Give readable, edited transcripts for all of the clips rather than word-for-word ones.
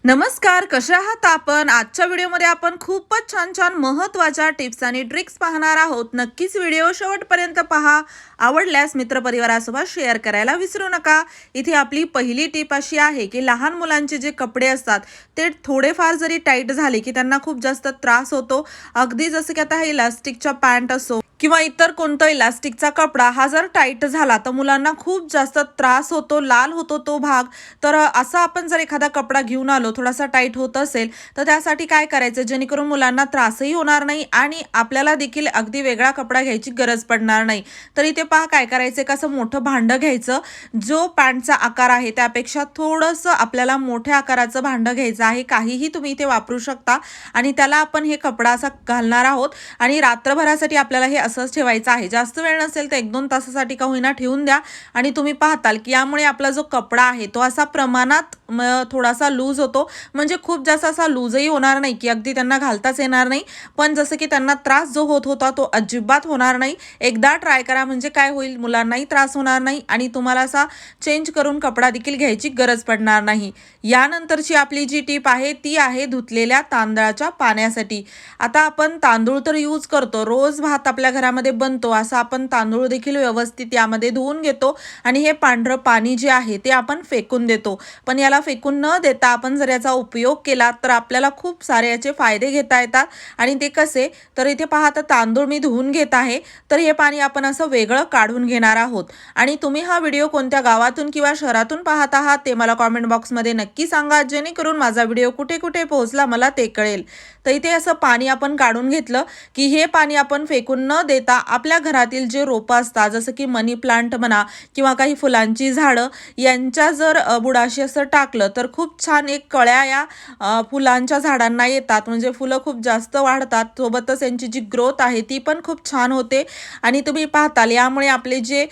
नमस्कार, कशा आहात आपण? आजच्या व्हिडिओमध्ये आपण खूपच छान छान महत्त्वाच्या टिप्स आणि ट्रिक्स पाहणार आहोत. नक्कीच व्हिडिओ शेवटपर्यंत पहा. आवडल्यास मित्रपरिवारासोबत शेअर करायला विसरू नका. इथे आपली पहिली टिप अशी आहे की लहान मुलांचे जे कपडे असतात ते थोडेफार जरी टाईट झाले की त्यांना खूप जास्त त्रास होतो. अगदी जसं की आता हे इलास्टिकच्या पॅन्ट असो किंवा इतर कोणता इलास्टिकचा कपडा हा जर टाईट झाला तर मुलांना खूप जास्त त्रास होतो, लाल होतो तो भाग. तर असा आपण जर एखादा कपडा घेऊन आलो थोडासा टाईट होत असेल तर त्यासाठी काय करायचं जेणेकरून मुलांना त्रासही होणार नाही आणि आपल्याला देखील अगदी वेगळा कपडा घ्यायची गरज पडणार नाही. तर इथे पहा काय करायचं, कसं मोठं भांडं घ्यायचं. जो पॅन्टचा आकार आहे त्यापेक्षा थोडंसं आपल्याला मोठ्या आकाराचं भांडं घ्यायचं आहे. काहीही तुम्ही इथे वापरू शकता आणि त्याला आपण हे कपडा असा घालणार आहोत आणि रात्रभरासाठी आपल्याला हे असंच ठेवायचं आहे. जास्त वेळ नसेल तर 1-2 तासासाठी का होईना ठेवून द्या आणि तुम्ही पाहताल की यामुळे आपला जो कपडा आहे तो असा प्रमाणात थोडासा लूज होतो. म्हणजे खूप जास्त असा लूजही होणार नाही की अगदी त्यांना घालताच येणार नाही, पण जसं की त्यांना त्रास जो होत होता तो अजिबात होणार नाही. एकदा ट्राय करा, म्हणजे काय होईल, मुलांनाही त्रास होणार नाही आणि तुम्हाला असा चेंज करून कपडा देखील घ्यायची गरज पडणार नाही. यानंतरची आपली जी टिप आहे ती आहे धुतलेल्या तांदळाच्या पाण्यासाठी. आता आपण तांदूळ तर यूज करतो, रोज भात आपल्या घरामध्ये बनतो, असा आपण तांदूळ देखील व्यवस्थित यामध्ये धुवून घेतो आणि हे पांढरं पाणी जे आहे ते आपण फेकून देतो. पण याला फेकून न देता आपण जर याचा उपयोग केला तर आपल्याला खूप सारे याचे फायदे घेता येतात. आणि ते कसे, तर इथे पहा आता तांदूळ मी धुवून घेत आहे, तर हे पाणी आपण असं वेगळं काढून घेणार आहोत. आणि तुम्ही हा व्हिडिओ कोणत्या गावातून किंवा शहरातून पाहत आहात ते मला कॉमेंट बॉक्समध्ये नक्की सांगा, जेणेकरून माझा व्हिडिओ कुठे कुठे पोहोचला मला ते कळेल. तर इथे असं पाणी आपण काढून घेतलं की हे पाणी आपण फेकून न देता आपल्या घरातील जे रोपं असतात, जसं की मनी प्लांट म्हणा किंवा काही फुलांची झाडं, यांच्या जर बुडाशी असं टाकलं तर खूप छान एक कळ्या या फुलांच्या झाडांना येतात. म्हणजे फुलं खूप जास्त वाढतात, सोबतच यांची जी ग्रोथ आहे ती पण खूप छान होते. आणि तुम्ही पाहताल यामुळे आपले जे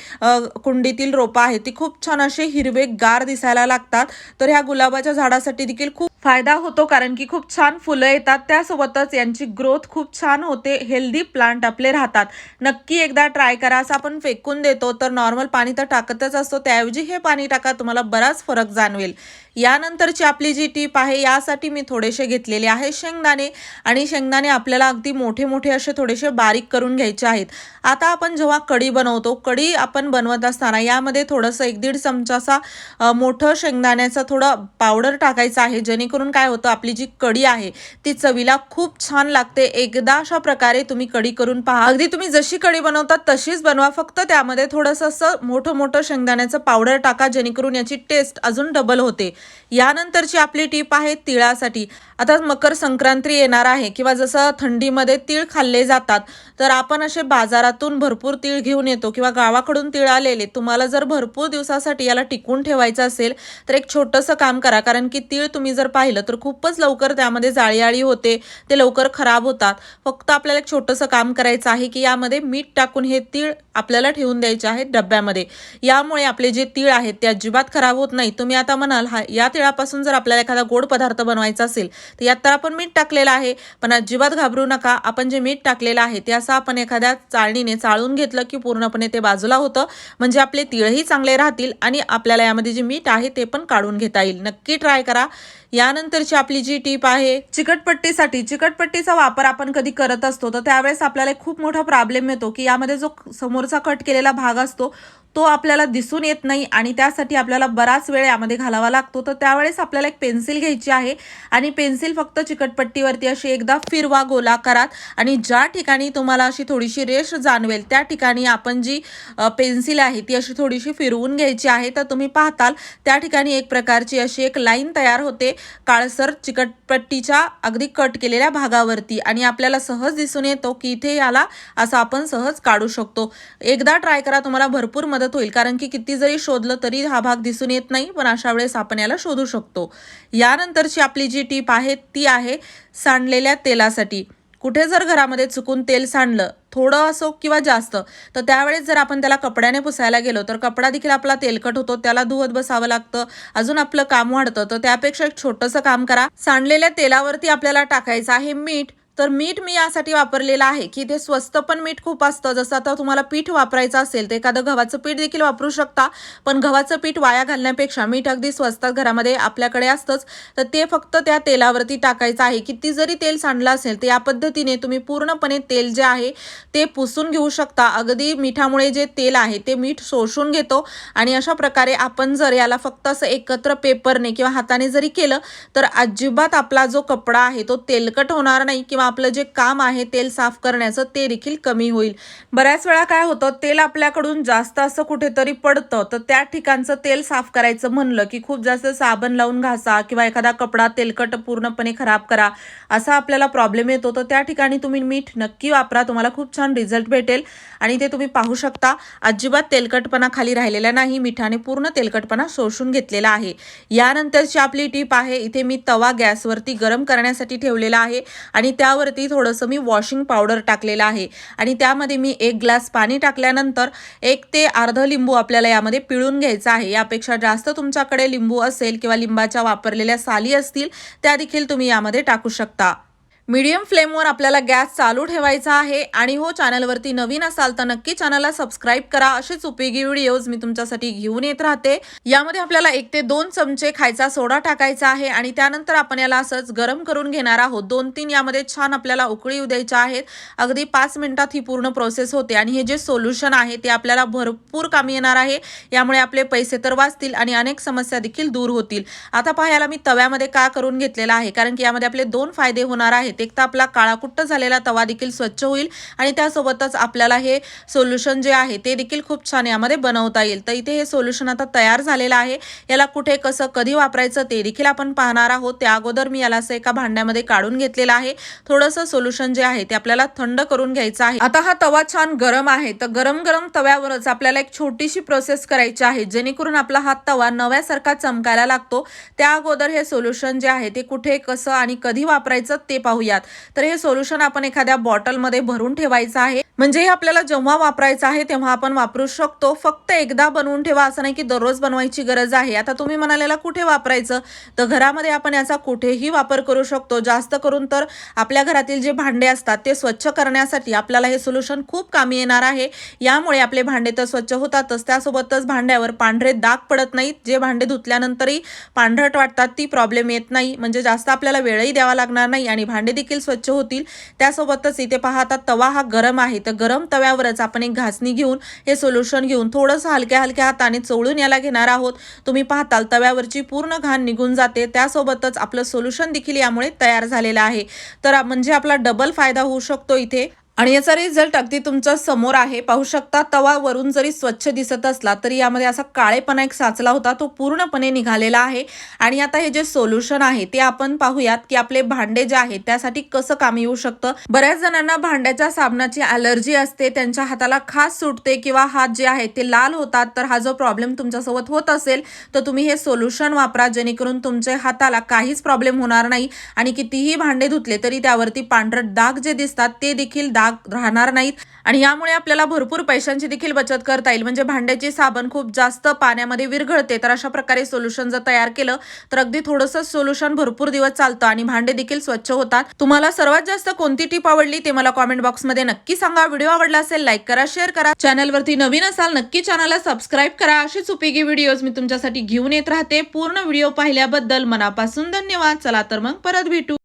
कुंडीतील रोपं आहेत ती खूप छान असे हिरवेगार दिसायला लागतात. तर ह्या गुलाबाच्या झाडासाठी देखील खूप फायदा होतो, कारण की खूप छान फुलं येतात, त्यासोबतच यांची ग्रोथ खूप छान होते, हेल्दी प्लांट आपले राहतात. नक्की एकदा ट्राय करा. असं आपण फेकून देतो तर नॉर्मल पाणी तर टाकतच असतो, त्याऐवजी हे पाणी टाका, तुम्हाला बराच फरक जाणवेल. यानंतरची आपली जी टीप आहे यासाठी मी थोडेसे घेतलेले आहे शेंगदाणे. आणि शेंगदाणे आपल्याला अगदी मोठे मोठे असे थोडेसे बारीक करून घ्यायचे आहेत. आता आपण जेव्हा कढी बनवतो, कढी आपण बनवत असताना यामध्ये थोडंसं 1-1.5 चमचाचा मोठं शेंगदाण्याचं थोडं पावडर टाकायचं आहे, जेणेकरून काय होतं, आपली जी कढी आहे ती चवीला खूप छान लागते. एकदा अशा प्रकारे तुम्ही कढी करून पहा. अगदी तुम्ही जशी कढी बनवतात तशीच बनवा, फक्त त्यामध्ये थोडंसं असं मोठं मोठं शेंगदाण्याचं पावडर टाका, जेणेकरून याची टेस्ट अजून डबल होते. यानंतरची आपली टीप आहे तिळासाठी. आता मकर संक्रांती येणार आहे किंवा जसं थंडीमध्ये तीळ खाल्ले जातात, तर आपण असे बाजारातून भरपूर तीळ घेऊन येतो किंवा गावाकडून तीळ आलेले. तुम्हाला जर भरपूर दिवसासाठी याला टिकून ठेवायचं असेल तर एक छोटंसं काम करा, कारण की तीळ तुम्ही जर पाहिलं तर खूपच लवकर त्यामध्ये जाळी होते, ते लवकर खराब होतात. फक्त आपल्याला एक छोटंसं काम करायचं आहे की यामध्ये मीठ टाकून हे तीळ आपल्याला ठेवून द्यायचे आहेत डब्यामध्ये. यामुळे आपले जे तीळ आहेत ते अजिबात खराब होत नाही. तुम्ही आता म्हणाल या तिळापासून जर आपल्याला एखादा गोड पदार्थ बनवायचा असेल तर यात तर आपण मीठ टाकलेलं आहे, पण अजिबात घाबरू नका. आपण जे मीठ टाकलेलं आहे ते असं आपण एखाद्या चाळणीने चाळून घेतलं की पूर्णपणे ते बाजूला होतं, म्हणजे आपले तीळही चांगले राहतील आणि आपल्याला यामध्ये जे मीठ आहे ते पण काढून घेता येईल. नक्की ट्राय करा. यानंतरची आपली जी टीप आहे चिकटपट्टीसाठी. चिकटपट्टीचा वापर आपण कधी करत असतो तर त्यावेळेस आपल्याला खूप मोठा प्रॉब्लेम येतो की यामध्ये जो समोरचा कट केलेला भाग असतो तो आपल्याला दिसून येत नाही आणि त्यासाठी आपल्याला बराच वेळ यामध्ये घालावा लागतो. तर त्यावेळेस आपल्याला एक पेन्सिल घ्यायची आहे आणि पेन्सिल फक्त चिकटपट्टीवरती अशी एकदा फिरवा गोलाकारात आणि ज्या ठिकाणी तुम्हाला अशी थोडीशी रेष जाणवेल त्या ठिकाणी आपण जी पेन्सिल आहे ती अशी थोडीशी फिरवून घ्यायची आहे. तर तुम्ही पाहताल त्या ठिकाणी एक प्रकारची अशी एक लाईन तयार होते काळसर चिकटपट्टीच्या अगदी कट केलेल्या भागावरती आणि आपल्याला सहज दिसून येतो की इथे याला असं आपण सहज काढू शकतो. एकदा ट्राय करा, तुम्हाला भरपूर मदत होईल, कारण की किती जरी शोधलं तरी हा भाग दिसून येत नाही, पण अशा वेळेस आपण याला शोधू शकतो. यानंतरची आपली जी टीप आहे ती आहे सांडलेल्या तेलासाठी. कुठे जर घरामध्ये चुकून तेल सांडलं, थोडं असो किंवा जास्त, तर त्यावेळेस जर आपण त्याला कपड्याने पुसायला गेलो तर कपडा देखील आपला तेलकट होतो, त्याला धुवत बसावं लागतं, अजून आपलं काम वाढतं. तर त्यापेक्षा एक छोटंसं काम करा. सांडलेल्या तेलावरती आपल्याला टाकायचं आहे मीठ. तर मीठ मी यासाठी वापरलेलं आहे की ते स्वस्त पण मीठ खूप असतं. जसं आता तुम्हाला पीठ वापरायचं असेल तर एखादं गव्हाचं पीठ देखील वापरू शकता, पण गव्हाचं पीठ वाया घालण्यापेक्षा मीठ अगदी स्वस्तात घरामध्ये आपल्याकडे असतंच, तर ते फक्त त्या तेलावरती टाकायचं आहे. किती जरी तेल सांडलं असेल तर या पद्धतीने तुम्ही पूर्णपणे तेल जे आहे ते पुसून घेऊ शकता. अगदी मिठामुळे जे तेल आहे ते मीठ शोषून घेतो आणि अशा प्रकारे आपण जर याला फक्त असं एकत्र पेपरने किंवा हाताने जरी केलं तर अजिबात आपला जो कपडा आहे तो तेलकट होणार नाही किंवा आपलं जे काम आहे तेल साफ करण्याचं ते देखील कमी होईल. बऱ्याच वेळा काय होतं, तेल आपल्याकडून जास्त असं कुठेतरी पडतं, तर त्या ठिकाणचं तेल साफ करायचं म्हणलं की खूप जास्त साबण लावून घासा किंवा एखादा कपडा तेलकट पूर्णपणे खराब करा, असा आपल्याला प्रॉब्लेम येतो. तर त्या ठिकाणी तुम्ही मीठ नक्की वापरा, तुम्हाला खूप छान रिझल्ट भेटेल. आणि ते तुम्ही पाहू शकता, अजिबात तेलकटपणा खाली राहिलेला नाही, मिठाने पूर्ण तेलकटपणा शोषून घेतलेला आहे. यानंतरची आपली टीप आहे, इथे मी तवा गॅसवरती गरम करण्यासाठी ठेवलेला आहे आणि त्यावरती थोडंसं मी वॉशिंग पावडर टाकलेलं आहे आणि त्यामध्ये मी 1 ग्लास पाणी टाकल्यानंतर 1 ते अर्धा लिंबू आपल्याला यामध्ये पिळून घ्यायचा आहे. यापेक्षा जास्त तुमच्याकडे लिंबू असेल किंवा लिंबाच्या वापरलेल्या साली असतील त्या देखील तुम्ही यामध्ये टाकू शकता. मीडियम फ्लेमवर आपल्याला गॅस चालू ठेवायचा आहे आणि हो, चॅनलवरती नवीन असाल तर नक्की चॅनलला सबस्क्राईब करा. असेच उपयोगी व्हिडिओज मी तुमच्यासाठी घेऊन येत राहते. यामध्ये आपल्याला 1 ते 2 चमचे खायचा सोडा टाकायचा आहे आणि त्यानंतर आपण याला असंच गरम करून घेणार आहोत. 2-3 यामध्ये छान आपल्याला उकळी येऊ द्यायच्या आहेत. अगदी 5 मिनिटात ही पूर्ण प्रोसेस होते आणि हे जे सोल्युशन आहे ते आपल्याला भरपूर कामी येणार आहे. यामुळे आपले पैसे तर वाचतील आणि अनेक समस्या देखील दूर होतील. आता पहा, याला मी तव्यामध्ये का करून घेतलेला आहे, कारण की यामध्ये आपले 2 फायदे होणार आहेत. एक तर आपला काळाकुट्ट झालेला तवा देखील स्वच्छ होईल आणि त्यासोबतच आपल्याला हे सोल्युशन जे आहे ते देखील खूप छान यामध्ये बनवता येईल. तर इथे हे सोल्युशन आता तयार झालेलं आहे. याला कुठे कसं कधी वापरायचं ते देखील आपण पाहणार आहोत. त्या अगोदर मी याला असं एका भांड्यामध्ये काढून घेतलेलं आहे. थोडंसं सोल्युशन जे आहे ते आपल्याला थंड करून घ्यायचं आहे. आता हा तवा छान गरम आहे, तर गरम गरम तव्यावरच आपल्याला एक छोटीशी प्रोसेस करायची आहे, जेणेकरून आपला हा तवा नव्यासारखा चमकायला लागतो. त्या अगोदर हे सोल्युशन जे आहे ते कुठे कसं आणि कधी वापरायचं ते पाहूयात. तर हे सोल्युशन आपण एखाद्या बॉटलमध्ये भरून ठेवायचं आहे, म्हणजे आपल्याला जेव्हा वापरायचं आहे तेव्हा आपण वापरू शकतो. फक्त एकदा बनवून ठेवा, असं नाही की दररोज बनवायची गरज आहे. आता तुम्ही म्हणालेला कुठे वापरायचं, तर घरामध्ये आपण याचा कुठेही वापर करू शकतो. जास्त करून तर आपल्या घरातील जे भांडे असतात ते स्वच्छ करण्यासाठी आपल्याला हे सोल्युशन खूप कामी येणार आहे. यामुळे आपले भांडे तर स्वच्छ होतातच, त्यासोबतच भांड्यावर पांढरे दाग पडत नाहीत. जे भांडे धुतल्यानंतरही पांढरट वाटतात ती प्रॉब्लेम येत नाही, म्हणजे जास्त आपल्याला वेळही द्यावा लागणार नाही आणि भांडे देखील स्वच्छ होतील. त्यासोबतच इथे पहा, आता तवा हा गरम आहे, तर गरम तव्यावरच आपण एक घासणी घेऊन हे सोल्युशन घेऊन थोडंसं हलक्या हलक्या हाताने चोळून याला घेणार आहोत. तुम्ही पाहताल तव्यावरची पूर्ण घाण निघून जाते. त्यासोबतच आपलं सोल्युशन देखील यामुळे तयार झालेलं आहे. तर म्हणजे आपला डबल फायदा होऊ शकतो इथे आणि याचा रिझल्ट अगदी तुमच्या समोर आहे. पाहू शकता, तवा वरून जरी स्वच्छ दिसत असला तरी यामध्ये असा काळेपणा एक साचला होता, तो पूर्णपणे निघालेला आहे. आणि आता हे जे सोल्युशन आहे ते आपण पाहूयात की आपले भांडे जे आहे त्यासाठी कसं कामी येऊ शकतं. बऱ्याच जणांना भांड्याच्या साबणाची ॲलर्जी असते, त्यांच्या हाताला खास सुटते किंवा हात जे आहे ते लाल होतात. तर हा जो प्रॉब्लेम तुमच्यासोबत होत असेल तर तुम्ही हे सोल्युशन वापरा, जेणेकरून तुमच्या हाताला काहीच प्रॉब्लेम होणार नाही आणि कितीही भांडे धुतले तरी त्यावरती पांढरट डाग जे दिसतात ते देखील डाग राहणार नाहीत. आणि यामुळे आपल्याला भरपूर पैशांची देखील बचत करता येईल. म्हणजे भांड्याची साबण खूप जास्त पाण्यामध्ये विरघळते, तर अशा प्रकारे सोल्युशन जर तयार केलं तर अगदी थोडंसं सोल्युशन भरपूर दिवस चालतं आणि भांडे देखील स्वच्छ होतात. तुम्हाला सर्वात जास्त कोणती टिप आवडली ते मला कॉमेंट बॉक्समध्ये नक्की सांगा. व्हिडिओ आवडला असेल लाईक करा, शेअर करा. चॅनलवरती नवीन असाल नक्की चॅनलला सबस्क्राईब करा. अशीच उपयोगी व्हिडिओज मी तुमच्यासाठी घेऊन येत राहते. पूर्ण व्हिडिओ पाहिल्याबद्दल मनापासून धन्यवाद. चला तर मग परत भेटू.